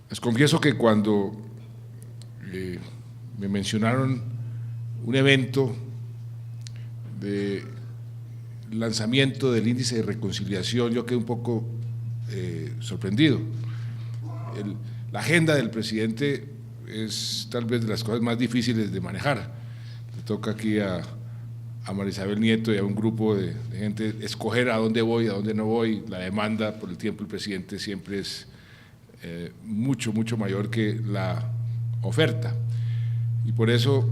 Les confieso que cuando me mencionaron un evento de lanzamiento del índice de reconciliación, yo quedé un poco sorprendido. La agenda del presidente es tal vez de las cosas más difíciles de manejar. Le toca aquí a María Isabel Nieto y a un grupo de gente escoger a dónde voy, a dónde no voy. La demanda por el tiempo del presidente siempre es mucho mayor que la oferta. Y por eso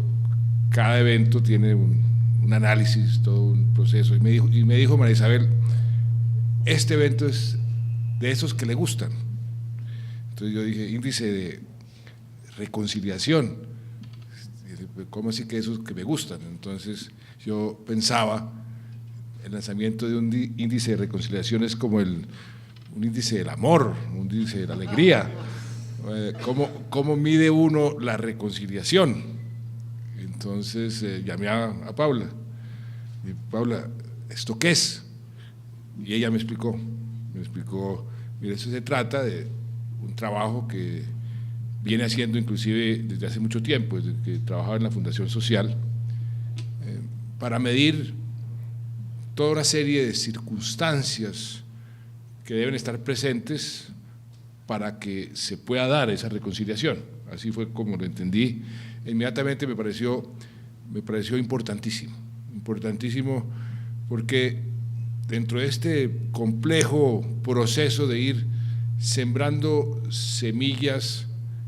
cada evento tiene un análisis, todo un proceso. Y me dijo María Isabel, este evento es de esos que le gustan. Entonces yo dije, índice de reconciliación, ¿cómo así que esos que me gustan? Entonces yo pensaba, el lanzamiento de un índice de reconciliación es como un índice del amor, un índice de la alegría. ¿Cómo mide uno la reconciliación? Entonces llamé a Paula. Y Paula, ¿esto qué es? Y ella me explicó, mira, eso se trata de un trabajo que viene haciendo inclusive desde hace mucho tiempo, desde que trabajaba en la Fundación Social, para medir toda una serie de circunstancias que deben estar presentes para que se pueda dar esa reconciliación. Así fue como lo entendí. Inmediatamente me pareció importantísimo porque dentro de este complejo proceso de ir sembrando semillas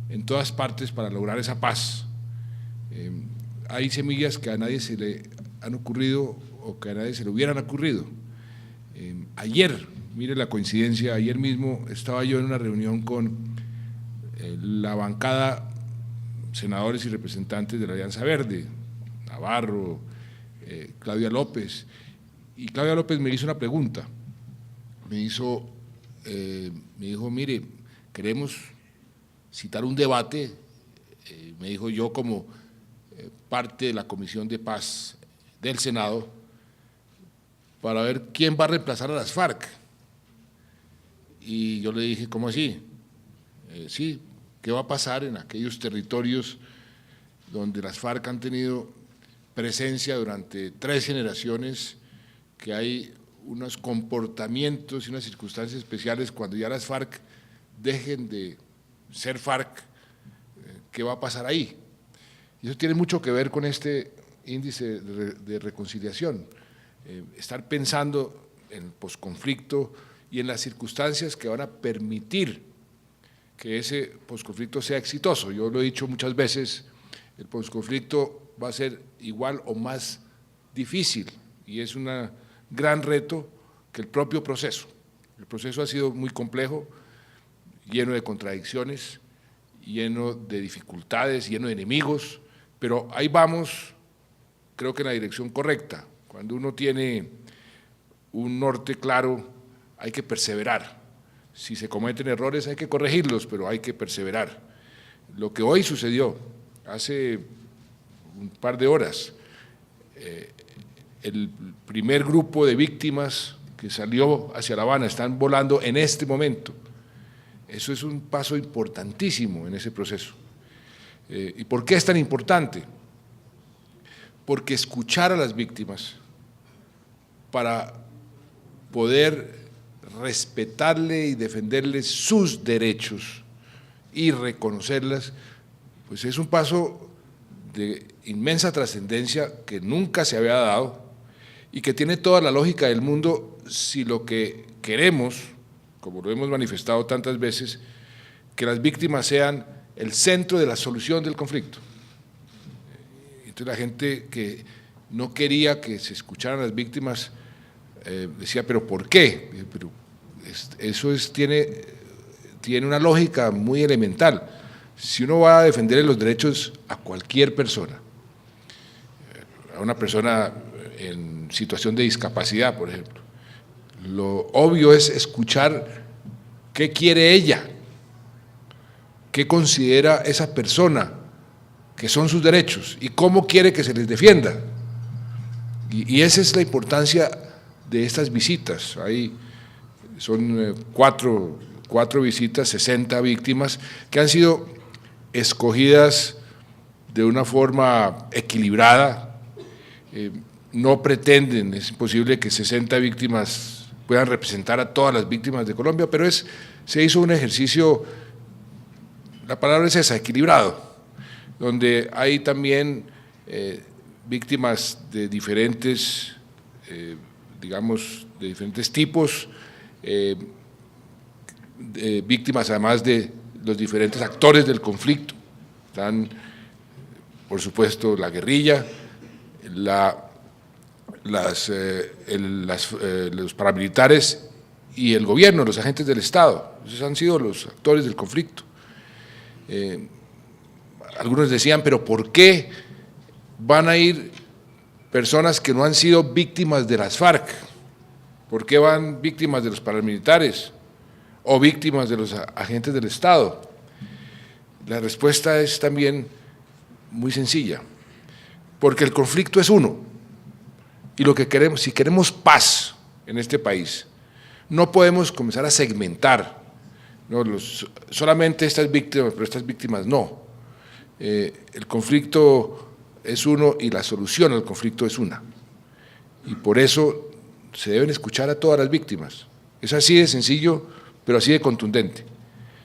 en todas partes para lograr esa paz, hay semillas que a nadie se le han ocurrido o que a nadie se le hubieran ocurrido. Ayer, mire la coincidencia, ayer mismo estaba yo en una reunión con la bancada, senadores y representantes de la Alianza Verde, Navarro, Claudia López, y Claudia López me hizo una pregunta, me dijo, mire, queremos citar un debate, me dijo yo como parte de la Comisión de Paz del Senado, para ver quién va a reemplazar a las FARC. Y yo le dije, ¿cómo así? Sí, ¿qué va a pasar en aquellos territorios donde las FARC han tenido presencia durante 3 generaciones, que hay unos comportamientos y unas circunstancias especiales cuando ya las FARC dejen de ser FARC? ¿Qué va a pasar ahí? Y eso tiene mucho que ver con este índice de reconciliación, estar pensando en el posconflicto y en las circunstancias que van a permitir que ese posconflicto sea exitoso. Yo lo he dicho muchas veces, el posconflicto va a ser igual o más difícil y es un gran reto que el propio proceso. El proceso ha sido muy complejo, lleno de contradicciones, lleno de dificultades, lleno de enemigos, pero ahí vamos, creo que en la dirección correcta. Cuando uno tiene un norte claro, hay que perseverar. Si se cometen errores hay que corregirlos, pero hay que perseverar. Lo que hoy sucedió, hace un par de horas, el primer grupo de víctimas que salió hacia La Habana están volando en este momento. Eso es un paso importantísimo en ese proceso. ¿Y por qué es tan importante? Porque escuchar a las víctimas para poder respetarle y defenderles sus derechos y reconocerlas, pues es un paso de inmensa trascendencia que nunca se había dado y que tiene toda la lógica del mundo si lo que queremos, como lo hemos manifestado tantas veces, que las víctimas sean el centro de la solución del conflicto. Entonces la gente que no quería que se escucharan las víctimas decía, ¿pero por qué? Pero eso tiene una lógica muy elemental. Si uno va a defender los derechos a cualquier persona, a una persona en situación de discapacidad, por ejemplo, lo obvio es escuchar qué quiere ella, qué considera esa persona que son sus derechos y cómo quiere que se les defienda. Y esa es la importancia de estas visitas. Son cuatro visitas, 60 víctimas, que han sido escogidas de una forma equilibrada. No pretenden, es imposible que 60 víctimas puedan representar a todas las víctimas de Colombia, pero se hizo un ejercicio, la palabra es esa, equilibrado, donde hay también víctimas de diferentes, digamos, de diferentes tipos, víctimas además de los diferentes actores del conflicto. Están, por supuesto, la guerrilla, los paramilitares y el gobierno, los agentes del Estado. Esos han sido los actores del conflicto. Algunos decían, pero ¿por qué van a ir personas que no han sido víctimas de las FARC? ¿Por qué van víctimas de los paramilitares o víctimas de los agentes del Estado? La respuesta es también muy sencilla, porque el conflicto es uno, y lo que queremos, si queremos paz en este país, no podemos comenzar a segmentar, no, solamente estas víctimas, pero estas víctimas no. El conflicto es uno y la solución al conflicto es una, y por eso se deben escuchar a todas las víctimas. Es así de sencillo, pero así de contundente.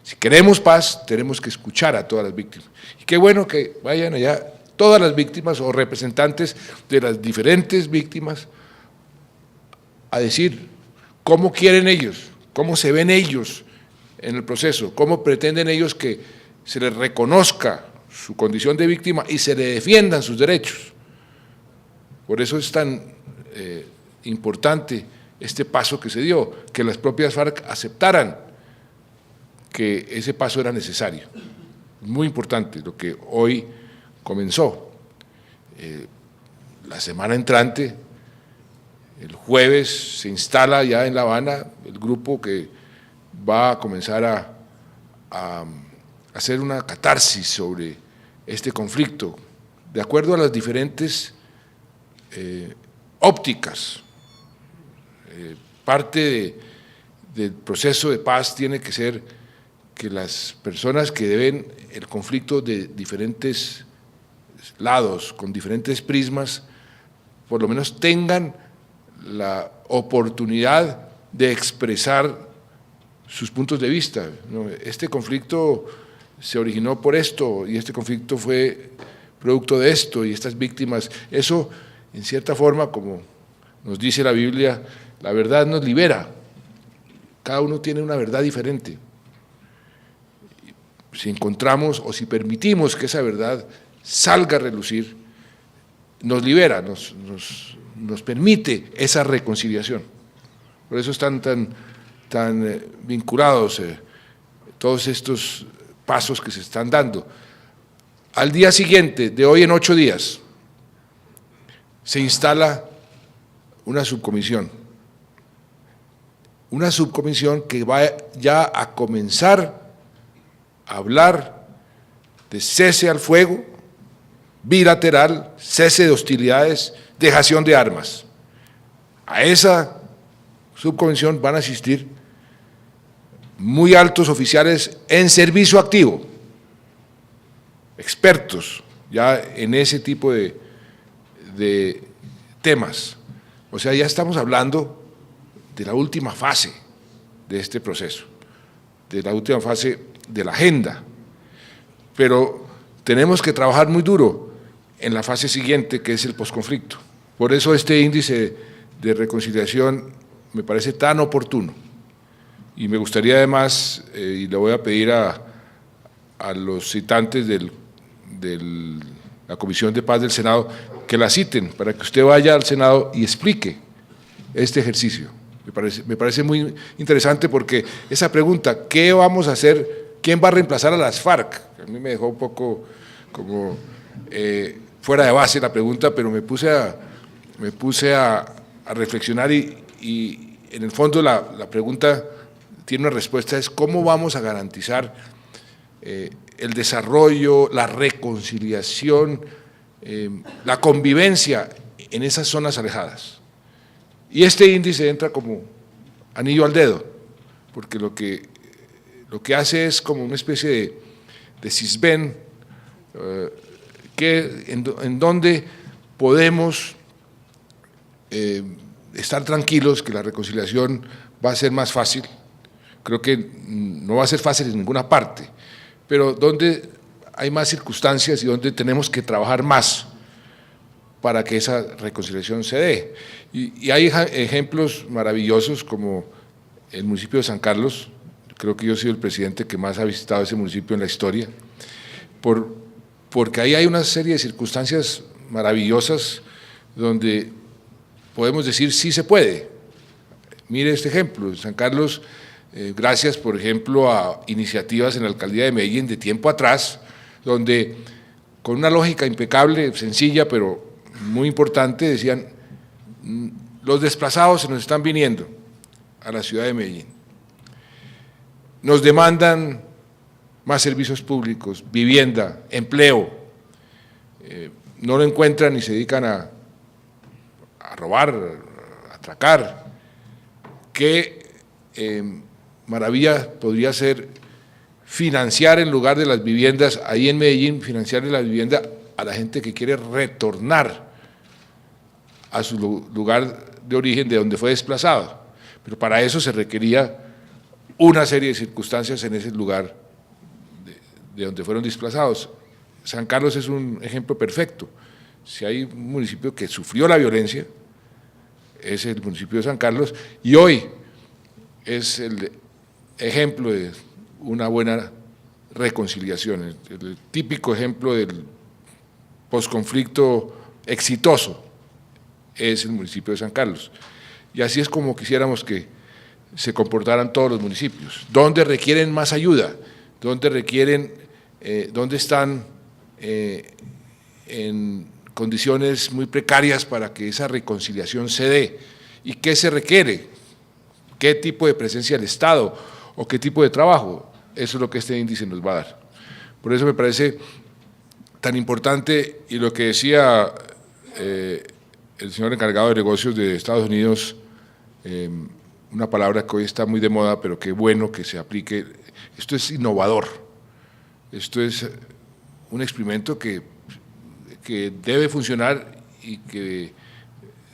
Si queremos paz, tenemos que escuchar a todas las víctimas. Y qué bueno que vayan allá todas las víctimas o representantes de las diferentes víctimas a decir cómo quieren ellos, cómo se ven ellos en el proceso, cómo pretenden ellos que se les reconozca su condición de víctima y se le defiendan sus derechos. Por eso es tan importante este paso que se dio, que las propias FARC aceptaran que ese paso era necesario. Muy importante lo que hoy comenzó. La semana entrante, el jueves, se instala ya en La Habana el grupo que va a comenzar a hacer una catarsis sobre este conflicto, de acuerdo a las diferentes ópticas. Parte del proceso de paz tiene que ser que las personas que ven el conflicto de diferentes lados, con diferentes prismas, por lo menos tengan la oportunidad de expresar sus puntos de vista. Este conflicto se originó por esto, y este conflicto fue producto de esto, y estas víctimas, eso en cierta forma, como nos dice la Biblia, la verdad nos libera. Cada uno tiene una verdad diferente. Si encontramos o si permitimos que esa verdad salga a relucir, nos libera, nos permite esa reconciliación. Por eso están tan vinculados todos estos pasos que se están dando. Al día siguiente, de hoy en 8 días, se instala una subcomisión que va ya a comenzar a hablar de cese al fuego bilateral, cese de hostilidades, dejación de armas. A esa subcomisión van a asistir muy altos oficiales en servicio activo, expertos ya en ese tipo de temas. O sea, ya estamos hablando de la última fase de este proceso, de la última fase de la agenda, pero tenemos que trabajar muy duro en la fase siguiente, que es el posconflicto. Por eso este índice de reconciliación me parece tan oportuno, y me gustaría además, y le voy a pedir a los citantes de la Comisión de Paz del Senado que la citen, para que usted vaya al Senado y explique este ejercicio. Me parece muy interesante, porque esa pregunta, ¿qué vamos a hacer? ¿Quién va a reemplazar a las FARC? A mí me dejó un poco como fuera de base la pregunta, pero me puse a reflexionar y en el fondo la pregunta tiene una respuesta, es cómo vamos a garantizar el desarrollo, la reconciliación, la convivencia en esas zonas alejadas. Y este índice entra como anillo al dedo, porque lo que hace es como una especie de sisbén, en donde podemos estar tranquilos que la reconciliación va a ser más fácil. Creo que no va a ser fácil en ninguna parte, pero donde hay más circunstancias y donde tenemos que trabajar más para que esa reconciliación se dé. Y hay ejemplos maravillosos como el municipio de San Carlos. Creo que yo he sido el presidente que más ha visitado ese municipio en la historia, porque ahí hay una serie de circunstancias maravillosas donde podemos decir sí se puede. Mire este ejemplo, San Carlos, gracias por ejemplo a iniciativas en la alcaldía de Medellín de tiempo atrás, donde con una lógica impecable, sencilla pero muy importante, decían los desplazados se nos están viniendo a la ciudad de Medellín, nos demandan más servicios públicos, vivienda, empleo, no lo encuentran y se dedican a robar, a atracar. Qué maravilla podría ser financiar en lugar de las viviendas, ahí en Medellín, financiar la vivienda a la gente que quiere retornar a su lugar de origen de donde fue desplazado. Pero para eso se requería una serie de circunstancias en ese lugar de donde fueron desplazados. San Carlos es un ejemplo perfecto. Si hay un municipio que sufrió la violencia, es el municipio de San Carlos, y hoy es el ejemplo de una buena reconciliación, el típico ejemplo del posconflicto exitoso es el municipio de San Carlos. Y así es como quisiéramos que se comportaran todos los municipios, donde requieren más ayuda, donde están en condiciones muy precarias para que esa reconciliación se dé. ¿Y qué se requiere? ¿Qué tipo de presencia del Estado o qué tipo de trabajo? Eso es lo que este índice nos va a dar. Por eso me parece tan importante, y lo que decía el señor encargado de negocios de Estados Unidos, una palabra que hoy está muy de moda, pero qué bueno que se aplique. Esto es innovador, esto es un experimento que debe funcionar y que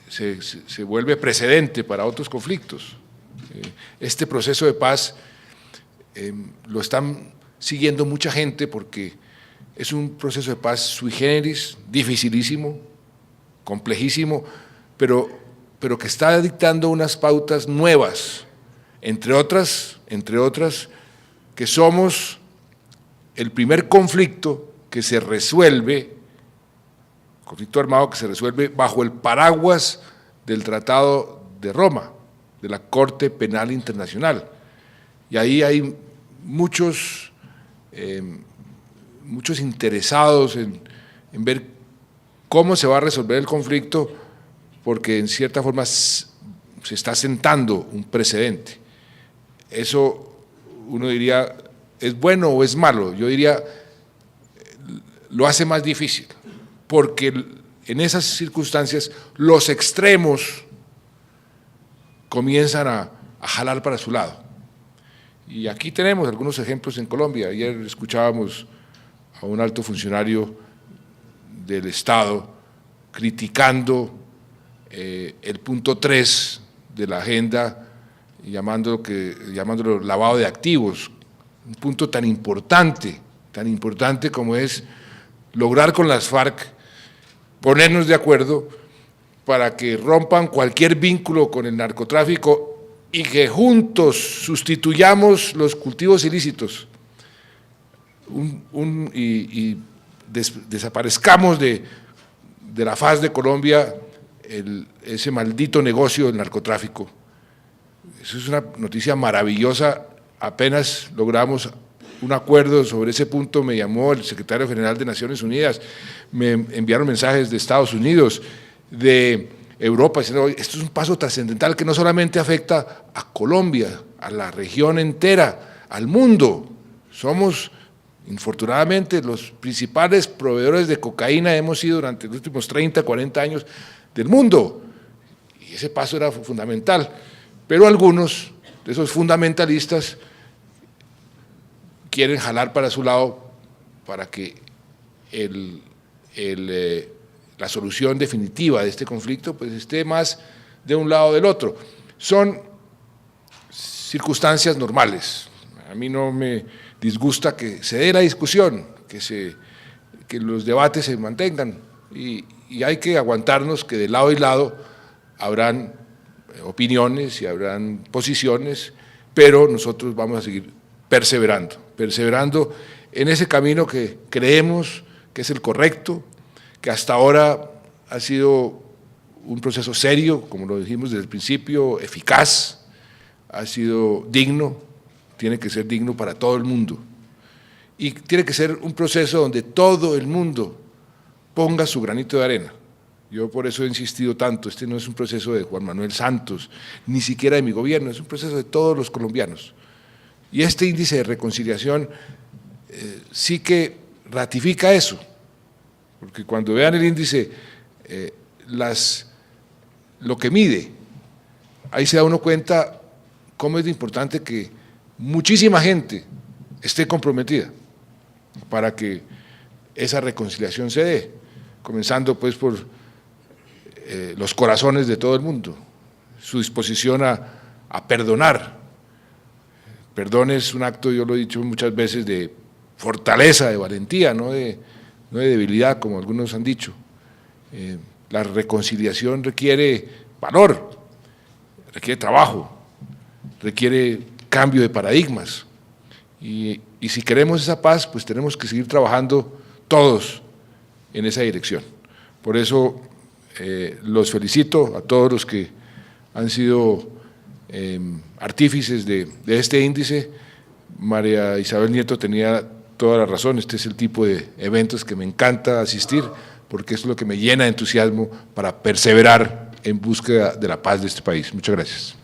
se vuelve precedente para otros conflictos. Este proceso de paz lo están siguiendo mucha gente porque es un proceso de paz sui generis, dificilísimo, complejísimo, pero que está dictando unas pautas nuevas, entre otras, que somos el primer conflicto que se resuelve, conflicto armado que se resuelve bajo el paraguas del Tratado de Roma, de la Corte Penal Internacional. Y ahí hay muchos interesados en ver cómo se va a resolver el conflicto, porque en cierta forma se está sentando un precedente. Eso uno diría, ¿es bueno o es malo? Yo diría, lo hace más difícil, porque en esas circunstancias los extremos comienzan a jalar para su lado. Y aquí tenemos algunos ejemplos en Colombia. Ayer escuchábamos a un alto funcionario del Estado criticando el punto 3 de la agenda, llamándolo lavado de activos, un punto tan importante como es lograr con las FARC ponernos de acuerdo para que rompan cualquier vínculo con el narcotráfico y que juntos sustituyamos los cultivos ilícitos y desaparezcamos de la faz de Colombia ese maldito negocio del narcotráfico. Eso es una noticia maravillosa. Apenas logramos un acuerdo sobre ese punto, me llamó el secretario general de Naciones Unidas, me enviaron mensajes de Estados Unidos, de Europa, diciendo, esto es un paso trascendental que no solamente afecta a Colombia, a la región entera, al mundo. Somos, infortunadamente, los principales proveedores de cocaína, hemos sido durante los últimos 30, 40 años del mundo. Y ese paso era fundamental. Pero algunos de esos fundamentalistas quieren jalar para su lado para que la solución definitiva de este conflicto pues esté más de un lado o del otro. Son circunstancias normales. A mí no me disgusta que se dé la discusión, que los debates se mantengan y hay que aguantarnos que de lado y lado habrán opiniones y habrán posiciones, pero nosotros vamos a seguir perseverando en ese camino que creemos que es el correcto, que hasta ahora ha sido un proceso serio, como lo dijimos desde el principio, eficaz, ha sido digno, tiene que ser digno para todo el mundo. Y tiene que ser un proceso donde todo el mundo ponga su granito de arena. Yo por eso he insistido tanto, este no es un proceso de Juan Manuel Santos, ni siquiera de mi gobierno, es un proceso de todos los colombianos. Y este índice de reconciliación sí que ratifica eso, porque cuando vean el índice, lo que mide, ahí se da uno cuenta cómo es de importante que muchísima gente esté comprometida para que esa reconciliación se dé, comenzando pues por los corazones de todo el mundo, su disposición a perdonar. Perdón es un acto, yo lo he dicho muchas veces, de fortaleza, de valentía, no de debilidad, como algunos han dicho. La reconciliación requiere valor, requiere trabajo, requiere cambio de paradigmas. Y si queremos esa paz, pues tenemos que seguir trabajando todos en esa dirección. Por eso los felicito a todos los que han sido artífices de este índice. María Isabel Nieto tenía toda la razón, este es el tipo de eventos que me encanta asistir, porque es lo que me llena de entusiasmo para perseverar en búsqueda de la paz de este país. Muchas gracias.